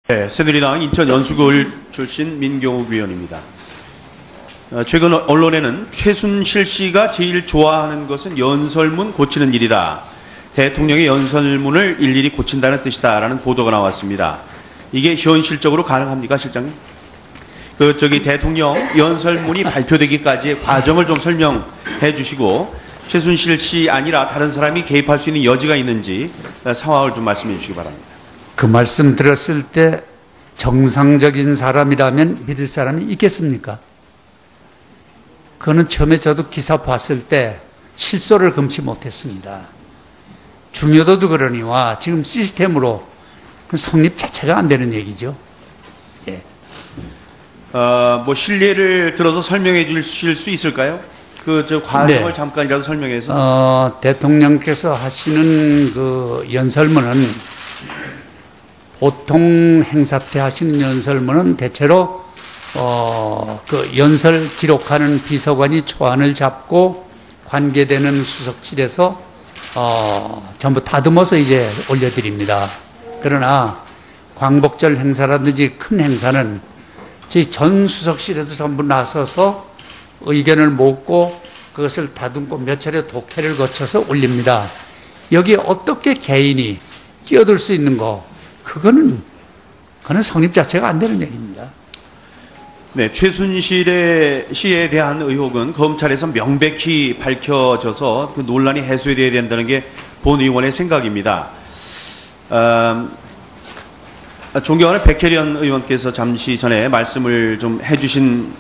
네, 새누리당 인천 연수구을 출신 민경욱 의원입니다. 최근 언론에는 최순실 씨가 제일 좋아하는 것은 연설문 고치는 일이다. 대통령의 연설문을 일일이 고친다는 뜻이다라는 보도가 나왔습니다. 이게 현실적으로 가능합니까, 실장님? 대통령 연설문이 발표되기까지의 과정을 좀 설명해 주시고, 최순실 씨 아니라 다른 사람이 개입할 수 있는 여지가 있는지 상황을 좀 말씀해 주시기 바랍니다. 그 말씀 들었을 때 정상적인 사람이라면 믿을 사람이 있겠습니까? 그거는 처음에 저도 기사 봤을 때 실소를 금치 못했습니다. 중요도도 그러니와 지금 시스템으로 그 성립 자체가 안 되는 얘기죠. 예. 실례를 들어서 설명해 주실 수 있을까요? 과정을 네. 잠깐이라도 설명해서. 대통령께서 하시는 그 연설문은 보통 행사 때 하시는 연설문은 대체로 그 연설 기록하는 비서관이 초안을 잡고 관계되는 수석실에서 전부 다듬어서 이제 올려드립니다. 그러나 광복절 행사라든지 큰 행사는 저희 전 수석실에서 전부 나서서 의견을 모으고 그것을 다듬고 몇 차례 독해를 거쳐서 올립니다. 여기에 어떻게 개인이 끼어들 수 있는 그거는 성립 자체가 안 되는 얘기입니다. 네, 최순실 씨에 대한 의혹은 검찰에서 명백히 밝혀져서 그 논란이 해소돼야 된다는 게 본 의원의 생각입니다. 존경하는 백혜련 의원께서 잠시 전에 말씀을 좀 해주신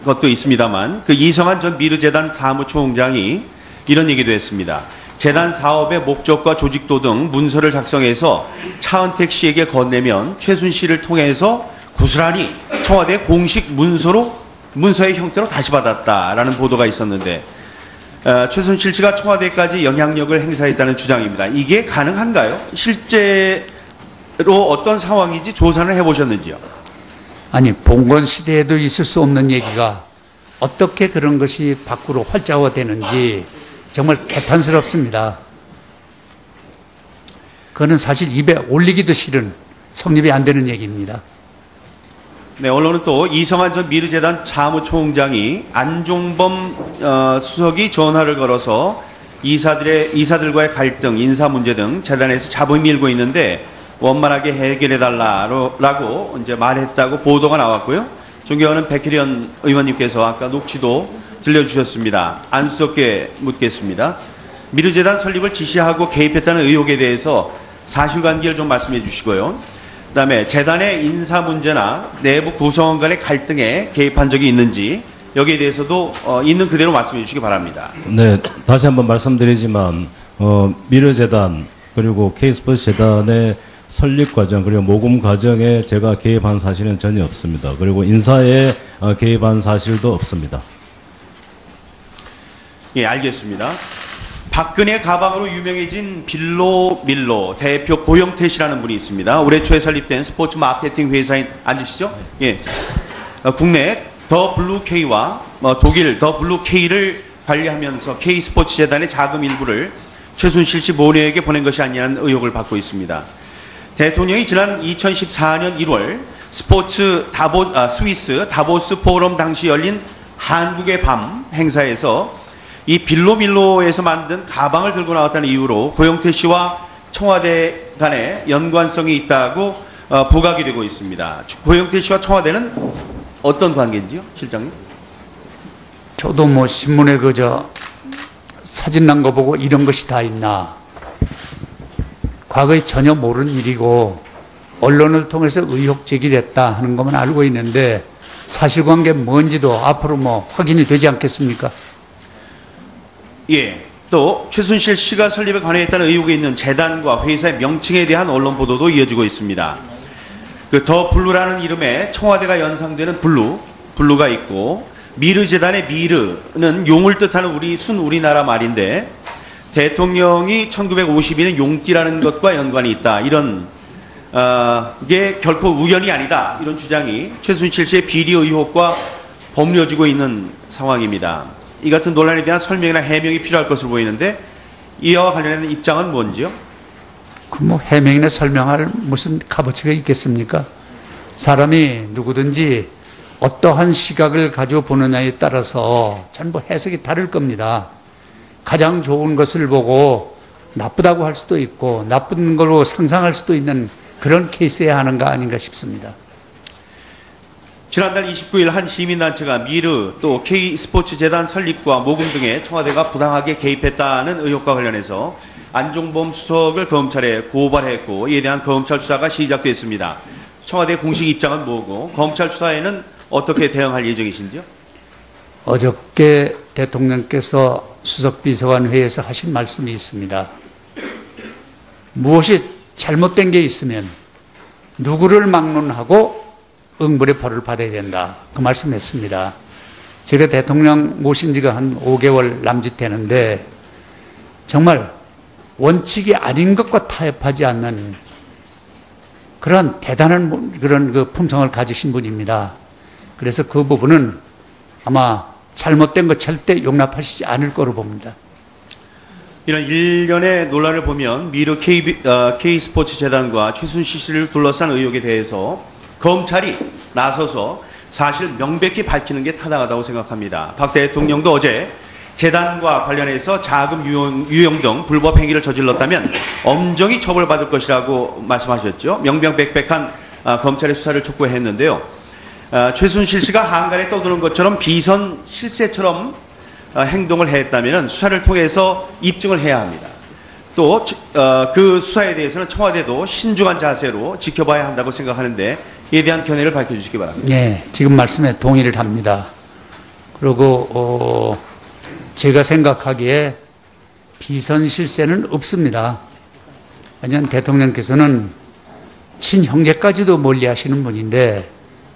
것도 있습니다만, 그 이성한 전 미르재단 사무총장이 이런 얘기도 했습니다. 재단 사업의 목적과 조직도 등 문서를 작성해서 차은택 씨에게 건네면 최순실을 통해서 고스란히 청와대 공식 문서의 형태로 다시 받았다라는 보도가 있었는데, 최순실 씨가 청와대까지 영향력을 행사했다는 주장입니다. 이게 가능한가요? 실제로 어떤 상황인지 조사를 해보셨는지요? 아니, 봉건 시대에도 있을 수 없는 얘기가 어떻게 그런 것이 밖으로 활자화되는지 정말 개탄스럽습니다. 그거는 사실 입에 올리기도 싫은 성립이 안 되는 얘기입니다. 네, 언론은 또 이성한 전 미르재단 사무총장이 안종범 수석이 전화를 걸어서 이사들과의 갈등, 인사 문제 등 재단에서 잡음이 일고 있는데 원만하게 해결해달라고 이제 말했다고 보도가 나왔고요. 존경하는 백혜련 의원님께서 아까 녹취도 들려주셨습니다. 안쓰럽게 묻겠습니다. 미르재단 설립을 지시하고 개입했다는 의혹에 대해서 사실관계를 좀 말씀해 주시고요. 그다음에 재단의 인사 문제나 내부 구성원 간의 갈등에 개입한 적이 있는지 여기에 대해서도 있는 그대로 말씀해 주시기 바랍니다. 네, 다시 한번 말씀드리지만 미르재단 그리고 K스포츠 재단의 설립 과정 그리고 모금 과정에 제가 개입한 사실은 전혀 없습니다. 그리고 인사에 개입한 사실도 없습니다. 예, 알겠습니다. 박근혜 가방으로 유명해진 빌로밀로 대표 고영태 씨라는 분이 있습니다. 올해 초에 설립된 스포츠 마케팅 회사인, 앉으시죠? 예. 국내 더 블루 K와 독일 더 블루 K를 관리하면서 K 스포츠 재단의 자금 일부를 최순실 씨 모녀에게 보낸 것이 아니냐는 의혹을 받고 있습니다. 대통령이 지난 2014년 1월 스위스 다보스 포럼 당시 열린 한국의 밤 행사에서 이 빌로밀로에서 만든 가방을 들고 나왔다는 이유로 고영태 씨와 청와대 간에 연관성이 있다고 부각이 되고 있습니다. 고영태 씨와 청와대는 어떤 관계인지요, 실장님? 저도 신문에 사진 난 거 보고 이런 것이 다 있나. 과거에 전혀 모르는 일이고 언론을 통해서 의혹 제기됐다 하는 것만 알고 있는데 사실관계 뭔지도 앞으로 확인이 되지 않겠습니까? 예. 또 최순실 씨가 설립에 관여했다는 의혹이 있는 재단과 회사의 명칭에 대한 언론 보도도 이어지고 있습니다. 더 블루라는 이름에 청와대가 연상되는 블루가 있고 미르재단의 미르는 용을 뜻하는 우리나라 말인데 대통령이 1952년 용띠라는 것과 연관이 있다. 이런 게 결코 우연이 아니다. 이런 주장이 최순실 씨의 비리 의혹과 법려지고 있는 상황입니다. 이 같은 논란에 대한 설명이나 해명이 필요할 것으로 보이는데 이와 관련된 입장은 뭔지요? 해명이나 설명할 무슨 값어치가 있겠습니까? 사람이 누구든지 어떠한 시각을 가지고 보느냐에 따라서 전부 해석이 다를 겁니다. 가장 좋은 것을 보고 나쁘다고 할 수도 있고 나쁜 걸로 상상할 수도 있는 그런 케이스여야 하는 거 아닌가 싶습니다. 지난달 29일 한 시민단체가 미르 또 K스포츠재단 설립과 모금 등에 청와대가 부당하게 개입했다는 의혹과 관련해서 안종범 수석을 검찰에 고발했고 이에 대한 검찰 수사가 시작됐습니다. 청와대 공식 입장은 뭐고 검찰 수사에는 어떻게 대응할 예정이신지요? 어저께 대통령께서 수석비서관 회의에서 하신 말씀이 있습니다. 무엇이 잘못된 게 있으면 누구를 막론하고 응벌의 벌을 받아야 된다. 그 말씀했습니다. 제가 대통령 모신 지가 한 5개월 남짓되는데 정말 원칙이 아닌 것과 타협하지 않는 그런 대단한 그런 그 품성을 가지신 분입니다. 그래서 그 부분은 아마 잘못된 것 절대 용납하시지 않을 거로 봅니다. 이런 일련의 논란을 보면 미르 K스포츠재단과 최순실 씨를 둘러싼 의혹에 대해서 검찰이 나서서 사실 명백히 밝히는 게 타당하다고 생각합니다. 박 대통령도 어제 재단과 관련해서 자금 유용 등 불법 행위를 저질렀다면 엄정히 처벌받을 것이라고 말씀하셨죠. 명명백백한 검찰의 수사를 촉구했는데요. 최순실 씨가 한간에 떠드는 것처럼 비선 실세처럼 행동을 했다면 수사를 통해서 입증을 해야 합니다. 또 그 수사에 대해서는 청와대도 신중한 자세로 지켜봐야 한다고 생각하는데 이에 대한 견해를 밝혀주시기 바랍니다. 네, 지금 말씀에 동의를 합니다. 그리고 제가 생각하기에 비선 실세는 없습니다. 왜냐하면 대통령께서는 친형제까지도 멀리하시는 분인데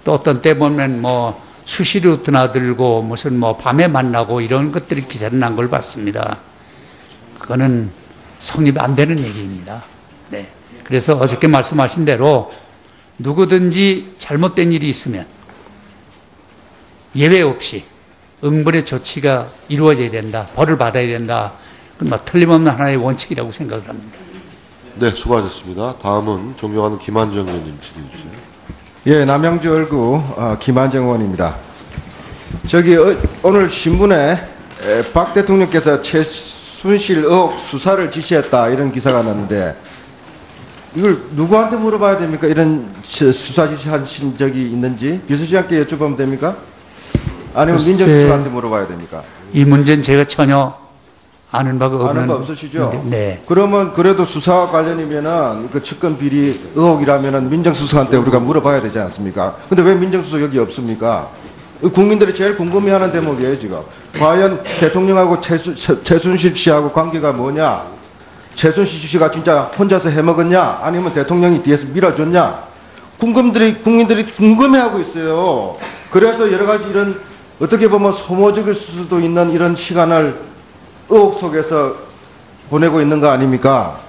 또 어떤 때 보면 뭐 수시로 드나들고 무슨 뭐 밤에 만나고 이런 것들이 기사를 난 걸 봤습니다. 그거는 성립 안 되는 얘기입니다. 네. 그래서 어저께 말씀하신 대로 누구든지 잘못된 일이 있으면 예외 없이 응벌의 조치가 이루어져야 된다. 벌을 받아야 된다. 그건 뭐 틀림없는 하나의 원칙이라고 생각을 합니다. 네, 수고하셨습니다. 다음은 존경하는 김한정 의원님 질의해 주세요. 예, 남양주 얼구 김한정 의원입니다. 오늘 신문에 박 대통령께서 최순실 의혹 수사를 지시했다 이런 기사가 났는데 이걸 누구한테 물어봐야 됩니까? 이런 수사 지시하신 적이 있는지 비서실장께 여쭤보면 됩니까? 아니면 민정수석한테 물어봐야 됩니까? 이 문제는 제가 전혀 아는 바가 없는. 아는 바 없으시죠? 네. 그러면 그래도 수사와 관련이면은 그 측근 비리 의혹이라면은 민정수석한테 우리가 물어봐야 되지 않습니까? 근데 왜 민정수석 여기 없습니까? 국민들이 제일 궁금해하는 대목이에요 지금. 과연 대통령하고 최순실 씨하고 관계가 뭐냐? 최순실 씨가 진짜 혼자서 해먹었냐? 아니면 대통령이 뒤에서 밀어줬냐? 국민들이 궁금해하고 있어요. 그래서 여러 가지 이런 어떻게 보면 소모적일 수도 있는 이런 시간을 의혹 속에서 보내고 있는 거 아닙니까?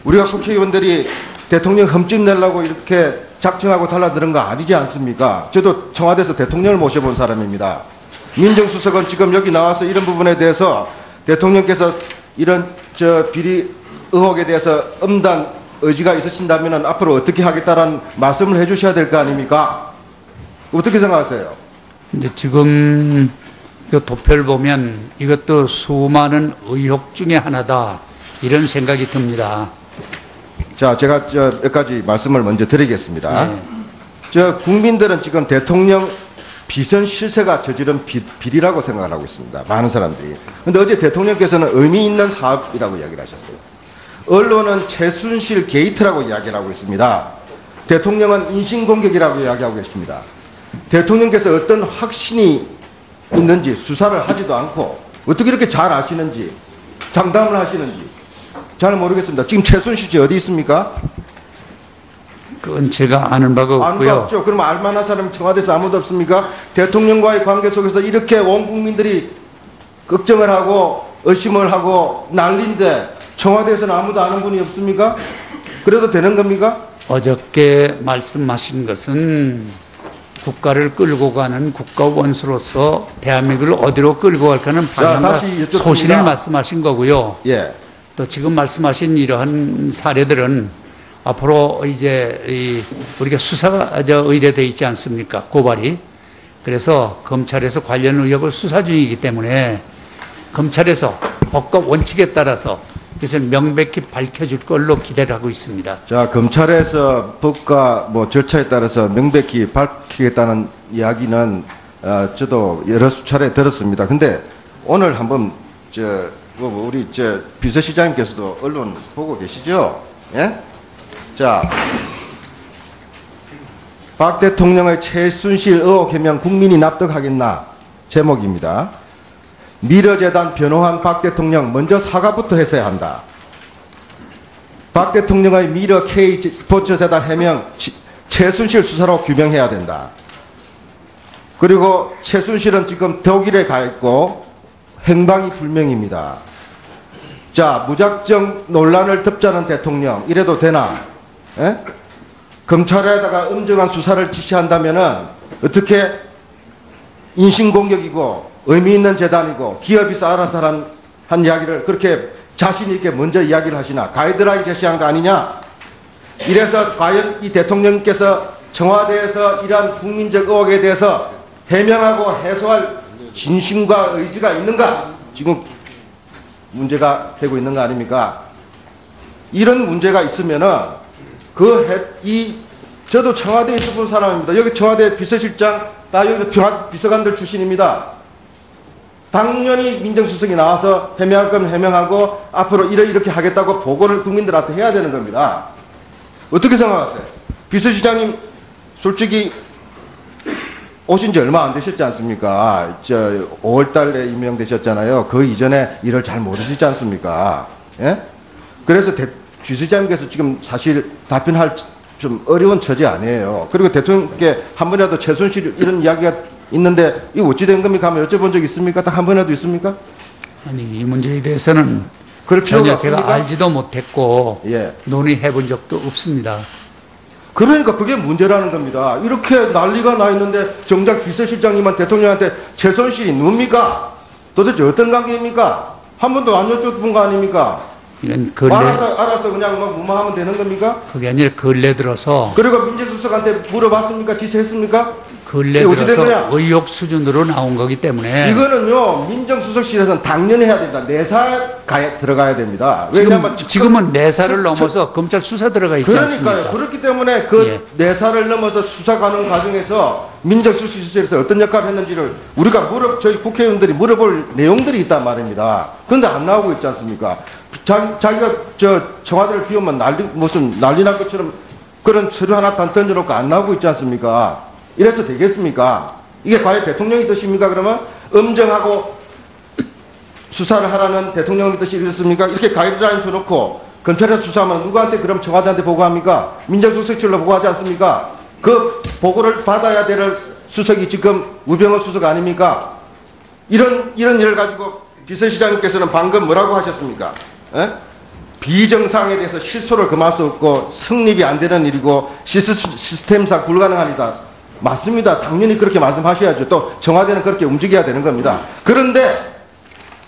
우리가 국회의원들이 대통령 흠집 내려고 이렇게 작정하고 달라드는 거 아니지 않습니까? 저도 청와대에서 대통령을 모셔본 사람입니다. 민정수석은 지금 여기 나와서 이런 부분에 대해서 대통령께서 이런 비리 의혹에 대해서 엄단 의지가 있으신다면 앞으로 어떻게 하겠다라는 말씀을 해주셔야 될 거 아닙니까? 어떻게 생각하세요? 근데 지금 그 도표를 보면 이것도 수많은 의혹 중에 하나다 이런 생각이 듭니다. 자, 제가 몇 가지 말씀을 먼저 드리겠습니다. 네. 국민들은 지금 대통령 비선 실세가 저지른 비리라고 생각을 하고 있습니다. 많은 사람들이. 근데 어제 대통령께서는 의미 있는 사업이라고 이야기를 하셨어요. 언론은 최순실 게이트라고 이야기를 하고 있습니다. 대통령은 인신공격이라고 이야기하고 계십니다. 대통령께서 어떤 확신이 있는지 수사를 하지도 않고 어떻게 이렇게 잘 아시는지 장담을 하시는지 잘 모르겠습니다. 지금 최순실 씨 어디 있습니까? 그건 제가 아는 바가 아는 거 없고요. 없죠. 그럼 알만한 사람이 청와대에서 아무도 없습니까? 대통령과의 관계 속에서 이렇게 온 국민들이 걱정을 하고 의심을 하고 난리인데 청와대에서는 아무도 아는 분이 없습니까? 그래도 되는 겁니까? 어저께 말씀하신 것은 국가를 끌고 가는 국가 원수로서 대한민국을 어디로 끌고 갈까는 방향과 다시 여쭙습니다. 소신을 말씀하신 거고요. 예. 또 지금 말씀하신 이러한 사례들은 앞으로 이제 우리가 수사가 의뢰되어 있지 않습니까? 고발이. 그래서 검찰에서 관련 의혹을 수사 중이기 때문에 검찰에서 법과 원칙에 따라서 그래서 명백히 밝혀줄 걸로 기대를 하고 있습니다. 자, 검찰에서 법과 뭐 절차에 따라서 명백히 밝히겠다는 이야기는 저도 여러 차례 들었습니다. 근데 오늘 한번 우리 비서실장님께서도 언론 보고 계시죠? 예? 자, 박 대통령의 최순실 의혹 해명 국민이 납득하겠나? 제목입니다. 미러재단 변호한 박 대통령 먼저 사과부터 했어야 한다. 박 대통령의 미러 K 스포츠재단 해명 최순실 수사로 규명해야 된다. 그리고 최순실은 지금 독일에 가 있고 행방이 불명입니다. 자, 무작정 논란을 덮자는 대통령 이래도 되나? 에? 검찰에다가 엄정한 수사를 지시한다면은 어떻게 인신공격이고 의미 있는 재단이고 기업에서 알아서 한 이야기를 그렇게 자신 있게 먼저 이야기를 하시나? 가이드라인 제시한 거 아니냐? 이래서 과연 이 대통령께서 청와대에서 이러한 국민적 의혹에 대해서 해명하고 해소할 진심과 의지가 있는가? 지금 문제가 되고 있는 거 아닙니까? 이런 문제가 있으면은 저도 청와대에 있어본 사람입니다. 여기 청와대 비서실장 다 여기 비서관들 출신입니다. 당연히 민정수석이 나와서 해명할 거면 해명하고 앞으로 이렇게 하겠다고 보고를 국민들한테 해야 되는 겁니다. 어떻게 생각하세요? 비서실장님 솔직히 오신 지 얼마 안 되셨지 않습니까? 5월 달에 임명되셨잖아요. 그 이전에 일을 잘 모르시지 않습니까? 예? 그래서 비서실장님께서 지금 사실 답변할 좀 어려운 처지 아니에요. 그리고 대통령께 한 번이라도 최순실 이런 이야기가 있는데 이거 어찌 된 겁니까? 하면 여쭤본 적 있습니까? 딱 한 번이라도 있습니까? 아니, 이 문제에 대해서는 그럴 필요가 전혀 없습니까? 제가 알지도 못했고 예. 논의해 본 적도 없습니다. 그러니까 그게 문제라는 겁니다. 이렇게 난리가 나 있는데 정작 비서실장님은 대통령한테 최순실이 누굽니까? 도대체 어떤 관계입니까? 한 번도 안 여쭤본 거 아닙니까? 이런 근래 알아서 그냥 막 무마하면 되는 겁니까? 그게 아니라 근래 들어서 그리고 민정수석한테 물어봤습니까? 지시했습니까? 근래 이게 어찌 된 들어서 거냐? 의혹 수준으로 나온 거기 때문에 이거는요 민정수석실에서는 당연히 해야 됩니다. 내사 들어가야 됩니다. 왜냐하면 지금은 내사를 넘어서 검찰 수사 들어가 있지 그러니까요. 않습니까? 그렇기 때문에 그 예. 내사를 넘어서 수사 가는 과정에서 민정수석실에서 어떤 역할을 했는지를 우리가 저희 국회의원들이 물어볼 내용들이 있단 말입니다. 그런데 안 나오고 있지 않습니까? 자기가 청와대를 비우면 무슨 난리 날 것처럼 그런 서류 하나 던져놓고 안 나오고 있지 않습니까? 이래서 되겠습니까? 이게 과연 대통령의 뜻입니까? 그러면 엄정하고 수사를 하라는 대통령의 뜻이 이렇습니까? 이렇게 가이드라인 줘놓고 검찰에서 수사하면 누구한테 그럼 청와대한테 보고합니까? 민정수석실로 보고하지 않습니까? 그 보고를 받아야 될 수석이 지금 우병우 수석 아닙니까? 이런 일을 가지고 비서실장님께서는 방금 뭐라고 하셨습니까? 에? 비정상에 대해서 실소를 금할 수 없고 성립이 안 되는 일이고 시스템상 불가능한 일이다. 맞습니다. 당연히 그렇게 말씀하셔야죠. 또 청와대는 그렇게 움직여야 되는 겁니다. 그런데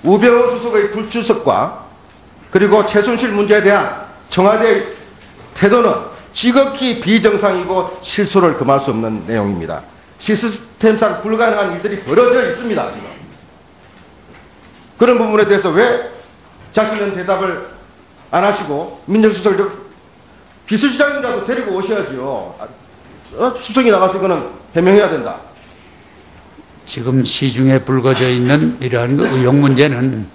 우병우 수석의 불출석과 그리고 최순실 문제에 대한 청와대의 태도는 지극히 비정상이고 실소를 금할 수 없는 내용입니다. 시스템상 불가능한 일들이 벌어져 있습니다. 지금. 그런 부분에 대해서 왜 자신은 대답을 안 하시고 민정수석을 비서실장님이라도 데리고 오셔야지요. 수석이 나가서 이거는 해명해야 된다. 지금 시중에 불거져 있는 이러한 의혹 문제는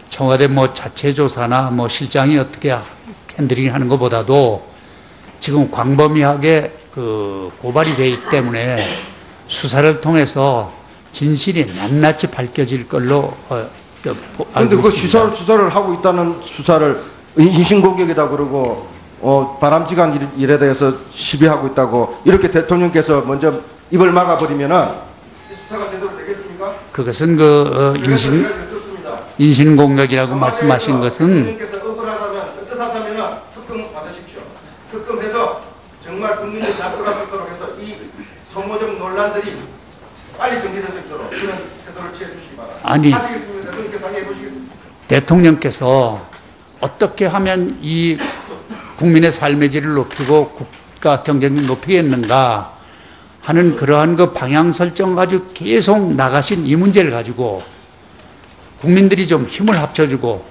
청와대 자체 조사나 실장이 어떻게 핸들링 하는 것보다도 지금 광범위하게 고발이 되어 있기 때문에 수사를 통해서 진실이 낱낱이 밝혀질 걸로 그런데 그 수사를 하고 있다는 수사를 인신공격이다 그러고 바람직한 일에 대해서 시비하고 있다고 이렇게 대통령께서 먼저 입을 막아버리면은 수사가 제대로 되겠습니까? 그것은 인신공격이라고 말씀하신 것은 대통령께서 억울하다면 뜻하다면 특검 받으십시오. 특검해서 정말 국민들이 납득할 수 있도록 해서 이 소모적 논란들이 빨리 정리될 수 있도록 그런 태도를 취해 주시기 바랍니다. 아니, 하시겠습니다. 대통령께서 상의해 보시겠습니다. 대통령께서 어떻게 하면 이 국민의 삶의 질을 높이고 국가 경쟁력 높이겠는가 하는 그러한 그 방향 설정 가지고 계속 나가신 이 문제를 가지고 국민들이 좀 힘을 합쳐주고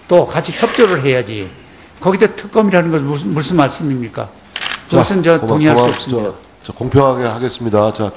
또 같이 협조를 해야지. 거기다 특검이라는 것은 무슨 말씀입니까? 그것은 저 동의할 수 없습니다. 공평하게 하겠습니다. 자,